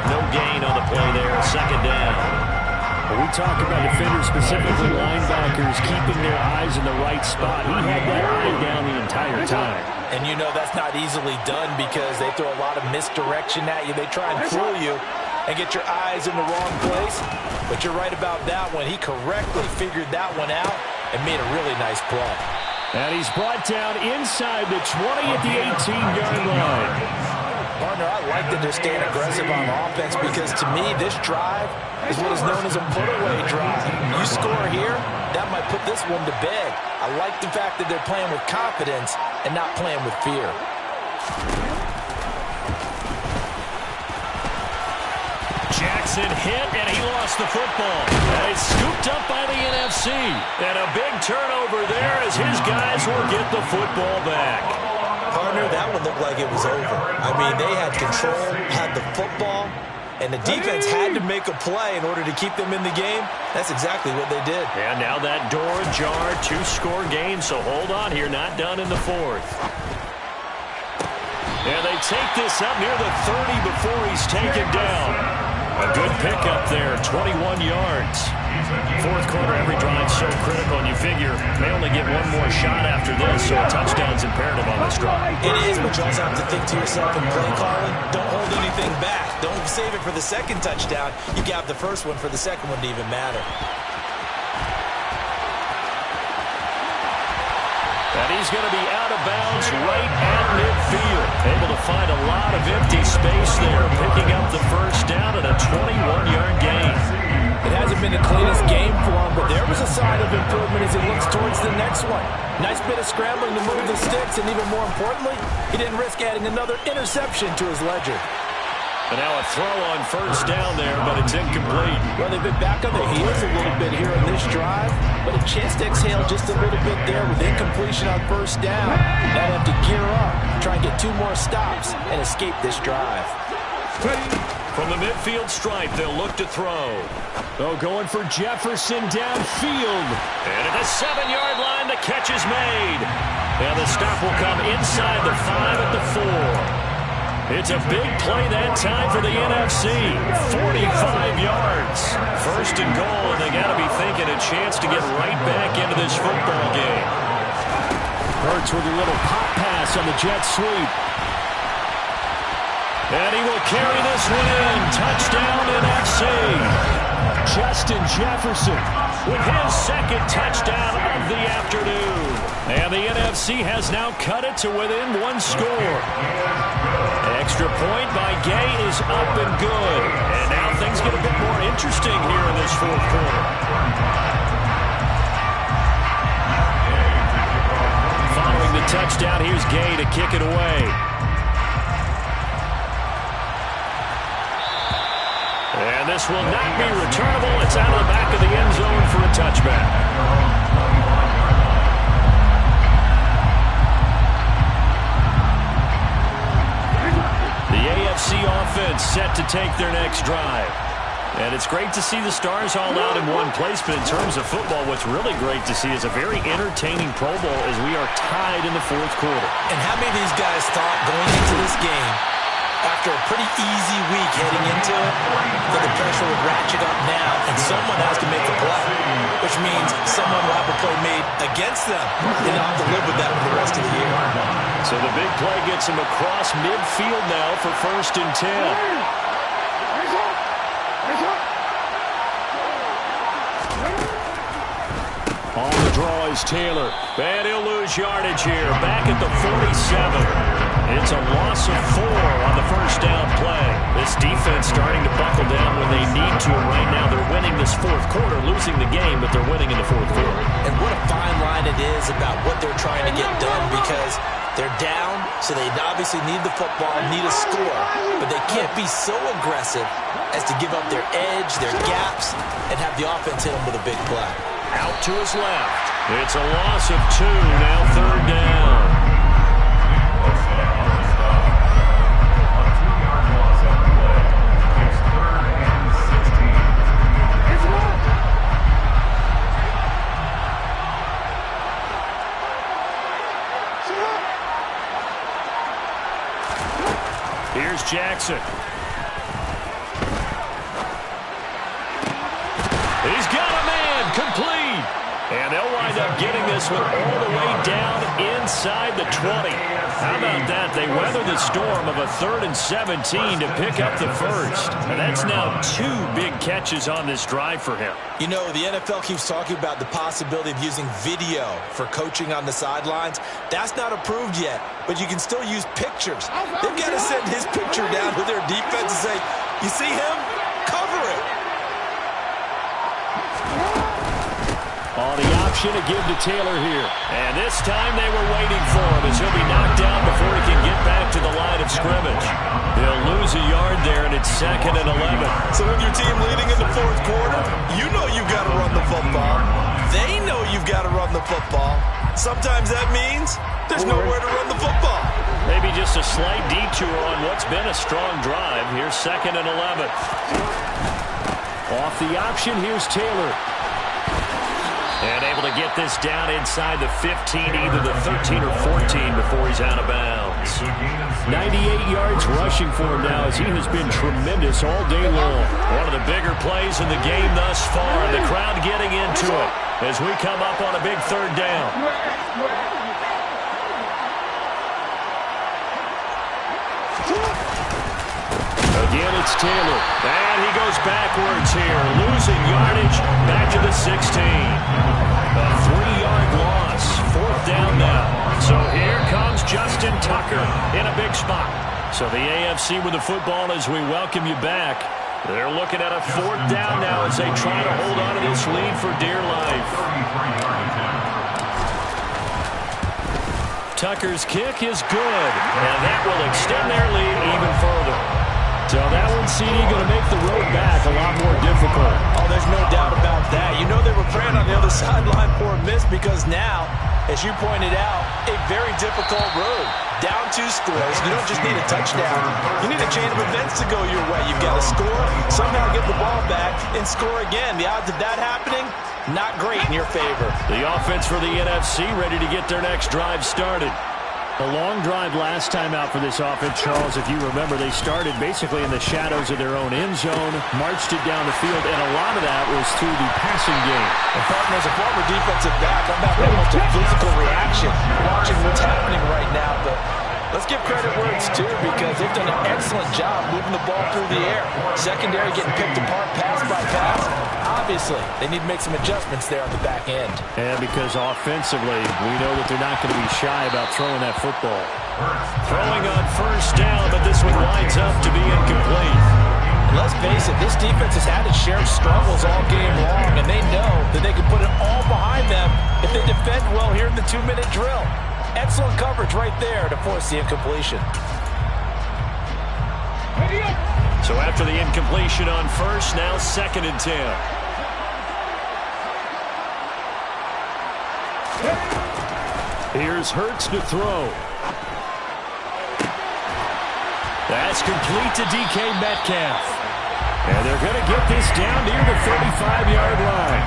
No gain on the play there. Second down. When we talk about defenders, specifically linebackers, keeping their eyes in the right spot. He had that eye down the entire time. And you know that's not easily done because they throw a lot of misdirection at you. They try and fool you and get your eyes in the wrong place. But you're right about that one. He correctly figured that one out and made a really nice play. And he's brought down inside the 20 at the 18-yard line. Partner, I like that they're staying aggressive on offense because to me, this drive is what is known as a put-away drive. You score here, that might put this one to bed. I like the fact that they're playing with confidence and not playing with fear. Jackson hit, and he lost the football. And it's scooped up by the NFC. And a big turnover there as his guys will get the football back. Partner, that one looked like it was over. I mean, they had control, had the football, and the defense had to make a play in order to keep them in the game. That's exactly what they did. And now that door ajar, 2-score game, so hold on here, not done in the fourth. And they take this up near the 30 before he's taken down. A good pickup there, 21 yards. Fourth quarter, every drive so critical, and you figure they only get one more shot after this, so a touchdown's imperative on this drive. It is, but you also have to think to yourself in play calling, don't hold anything back. Don't save it for the second touchdown. You got the first one for the second one to even matter. And he's going to be out of bounds right at midfield. Able to find a lot of empty space there, picking up the first down and a 21-yard gain. It hasn't been the cleanest game for him, but there was a sign of improvement as he looks towards the next one. Nice bit of scrambling to move the sticks, and even more importantly, he didn't risk adding another interception to his ledger. And now a throw on first down there, but it's incomplete. Well, they've been back on their heels a little bit here on this drive, but a chance to exhale just a little bit there with incompletion on first down. Now they have to gear up, try and get 2 more stops, and escape this drive. From the midfield stripe, they'll look to throw. Oh, going for Jefferson downfield. And at the 7-yard line, the catch is made. And the stop will come inside the 5 at the 4. It's a big play that time for the NFC. 45 yards. First and goal, and they got to be thinking a chance to get right back into this football game. Hurts with a little pop pass on the jet sweep. And he will carry this one in. Touchdown NFC. Justin Jefferson with his second touchdown of the afternoon. And the NFC has now cut it to within 1 score. Extra point by Gay is up and good. And now things get a bit more interesting here in this fourth quarter. Following the touchdown, here's Gay to kick it away. And this will not be returnable. It's out of the back of the end zone for a touchback. The AFC offense set to take their next drive. And it's great to see the stars all out in one place, but in terms of football, what's really great to see is a very entertaining Pro Bowl as we are tied in the fourth quarter. And how many of these guys thought going into this game, after a pretty easy week heading into it, that the pressure would ratchet up now and someone has to make a play, which means someone will have a play made against them and they'll have to live with that for the rest of the year. So the big play gets him across midfield now for 1st and 10. On the draw is Taylor. And he'll lose yardage here. Back at the 47. It's a loss of 4 on the first down play. This defense starting to buckle down when they need to. Right now they're winning this fourth quarter, losing the game, but they're winning in the fourth quarter. And what a fine line it is about what they're trying to get done because they're down, so they obviously need the football, need a score, but they can't be so aggressive as to give up their edge, their gaps, and have the offense hit them with a big play. Out to his left. It's a loss of 2, now 3rd down. Here's Jackson. He's got a man, complete. And they'll wind up getting this one all the way down inside the 20. How about that? They weather the storm of a 3rd and 17 to pick up the first. And that's now 2 big catches on this drive for him. You know, the NFL keeps talking about the possibility of using video for coaching on the sidelines. That's not approved yet, but you can still use pictures. They've got to send his picture down to their defense and say, you see him? Cover it. On the option to give to Taylor here. And this time they were waiting for him as he'll be knocked down before he can get back to the line of scrimmage. They'll lose a yard there, and it's 2nd and 11. So with your team leading in the 4th quarter, you know you've got to run the football. They know you've got to run the football. Sometimes that means there's nowhere to run the football. Maybe just a slight detour on what's been a strong drive. Here's 2nd and 11. Off the option, here's Taylor. And able to get this down inside the 15, either the 13 or 14 before he's out of bounds. 98 yards rushing for him now as he has been tremendous all day long. One of the bigger plays in the game thus far. The crowd getting into it as we come up on a big 3rd down. Again, it's Taylor. And he goes backwards here. Losing yardage back to the 16. A 3-yard loss. 4th down now. So here comes Justin Tucker in a big spot. So the AFC with the football as we welcome you back. They're looking at a 4th down now as they try to hold on to this lead for dear life. Tucker's kick is good. And that will extend their lead even further. So that one, CD, going to make the road back a lot more difficult. Oh, there's no doubt about that. You know they were praying on the other sideline for a miss because now, as you pointed out, a very difficult road. Down 2 scores. You don't just need a touchdown. You need a chain of events to go your way. You've got to score, somehow get the ball back, and score again. The odds of that happening, not great in your favor. The offense for the NFC ready to get their next drive started. A long drive last time out for this offense, Charles. If you remember, they started basically in the shadows of their own end zone, marched it down the field, and a lot of that was through the passing game. And partner, as a former defensive back, I'm having almost a physical reaction watching what's happening right now. But let's give credit where it's due because they've done an excellent job moving the ball through the air. Secondary getting picked apart pass by pass. Obviously, they need to make some adjustments there on the back end. And because offensively, we know that they're not going to be shy about throwing that football. Throwing on 1st down, but this one winds up to be incomplete. And let's face it, this defense has had its share of struggles all game long, and they know that they can put it all behind them if they defend well here in the 2-minute drill. Excellent coverage right there to force the incompletion. So after the incompletion on 1st, now 2nd and 10. Here's Hurts to throw. That's complete to DK Metcalf. And they're going to get this down near the 35-yard line.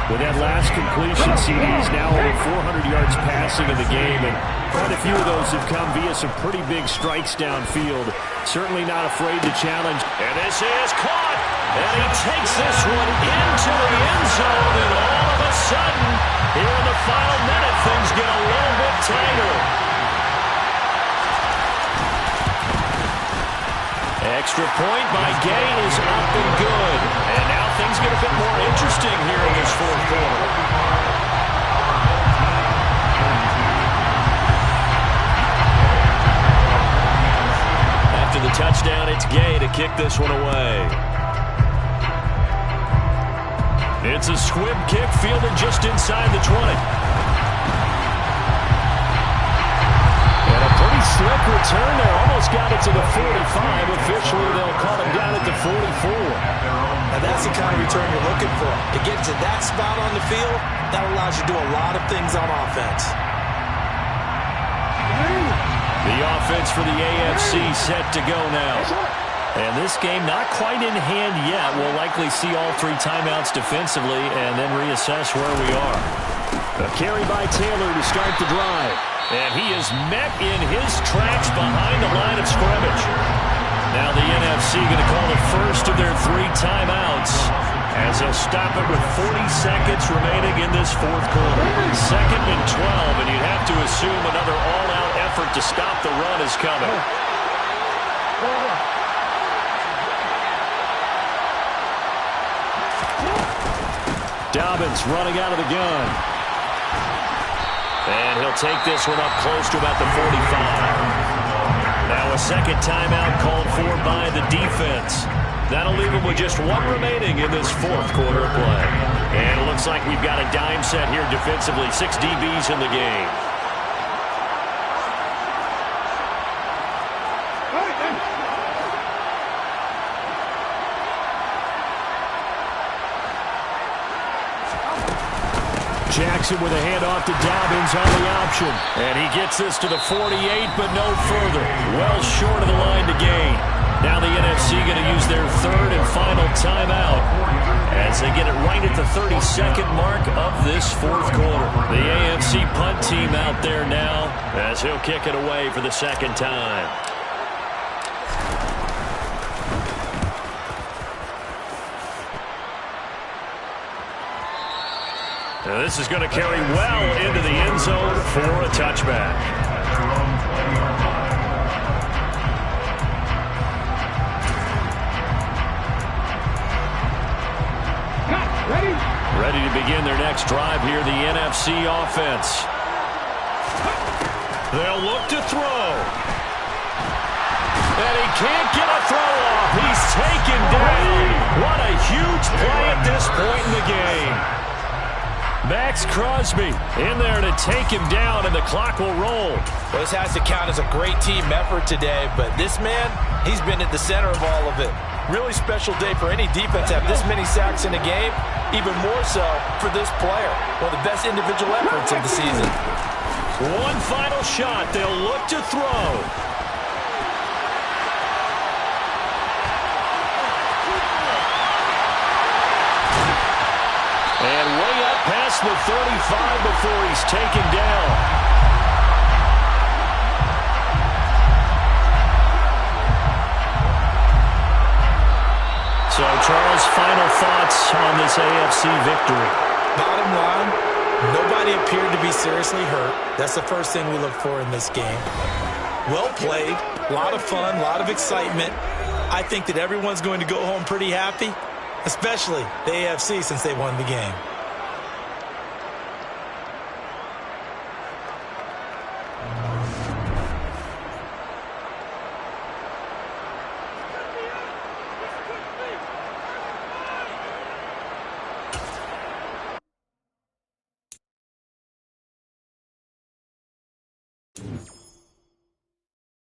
With that last completion, CD's now over 400 yards passing in the game, and quite a few of those have come via some pretty big strikes downfield. Certainly not afraid to challenge. And this is caught, and he takes this one into the end zone, and all of a sudden, here in the final minute, things get a little bit tighter. Extra point by Gay is up and good. And now things get a bit more interesting here in this 4th quarter. After the touchdown, it's Gay to kick this one away. It's a squib kick fielded just inside the 20. Slick return there. Almost got it to the 45. Officially, they'll call it down at the 44. And that's the kind of return you're looking for. To get to that spot on the field, that allows you to do a lot of things on offense. The offense for the AFC set to go now. And this game not quite in hand yet. We'll likely see all 3 timeouts defensively and then reassess where we are. A carry by Taylor to start the drive. And he is met in his tracks behind the line of scrimmage. Now the NFC going to call the first of their 3 timeouts as they'll stop it with 40 seconds remaining in this fourth quarter. 2nd and 12, and you'd have to assume another all-out effort to stop the run is coming. Dobbins running out of the gun. And he'll take this one up close to about the 45. Now a second timeout called for by the defense. That'll leave them with just 1 remaining in this fourth quarter of play. And it looks like we've got a dime set here defensively. 6 DBs in the game. Jackson with a handoff to Dobbins on the option. And he gets this to the 48, but no further. Well short of the line to gain. Now the NFC going to use their 3rd and final timeout as they get it right at the 32nd mark of this fourth quarter. The AFC punt team out there now as he'll kick it away for the 2nd time. Now this is going to carry well into the end zone for a touchback. Ready to begin their next drive here, the NFC offense. They'll look to throw. And he can't get a throw off. He's taken down. What a huge play at this point in the game. Max Crosby in there to take him down, and the clock will roll. Well, this has to count as a great team effort today, but this man, he's been at the center of all of it. Really special day for any defense to have this many sacks in a game, even more so for this player. One of the best individual efforts of the season. One final shot. They'll look to throw. And way up past the 35 before he's taken down. So, Charles, final thoughts on this AFC victory? Bottom line, nobody appeared to be seriously hurt. That's the first thing we look for in this game. Well played, a lot of fun, a lot of excitement. I think that everyone's going to go home pretty happy, especially the AFC since they won the game.